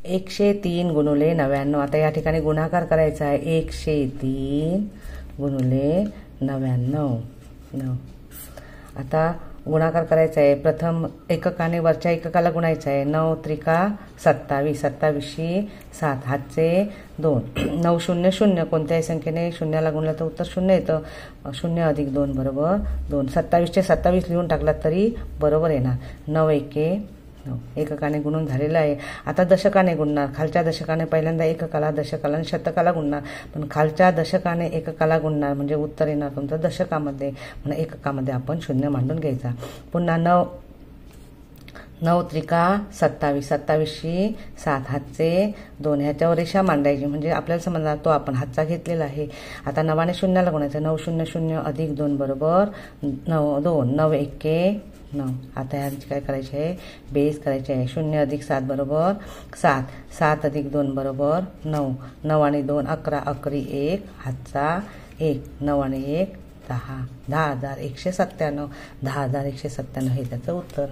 103 गुणुले 99. आता या ठिकाणी गुणाकार करायचा आहे. 103 गुणुले 99. आता गुणाकार करायचा आहे. प्रथम एककाने वरच्या एककाला गुणायचं आहे. 9 त्रिका 27. 27शी 7 हातचे 2. 9 0 0. कोणत्याही संख्येने शून्याला गुणलं तर उत्तर 0 येतं. 0 अधिक 2 बरोबर 2. 27चे 27 लिहून टाकलात तरी बरोबर येणार. 9 एके 9. एककाने गुणून झालेलं आहे. आता दशकाने गुणणार. खालच्या दशकाने पहिल्यांदा एककाला, दशकाला आणि शतकाला गुणणार. पण खालच्या दशकाने एककाला गुणणार म्हणजे उत्तर येणार तुमचं दशकामध्ये. म्हणून एककामध्ये आपण 0 मांडून घ्यायचा. पुन्हा 9 त्रिका 27. 27शी 7 हातचे 2. ह्याच्यावर रेषा मांडायची म्हणजे आपल्याला समजणार तो आपण हातचा घेतलेला आहे. आता 9ने शून्याला गुणायचं. 9 0 0 अधिक 2 बरोबर 2. 9 एके 9. आता ह्याची काय करायची आहे. बेरीज करायची आहे. 0 अधिक 7 बरोबर 7. 7 अधिक 2 बरोबर 9. 9 आणि 2 11. 11 1 हातचा 1. 9 आणि 1 10. 10,197. 10,197 हे त्याचं उत्तर.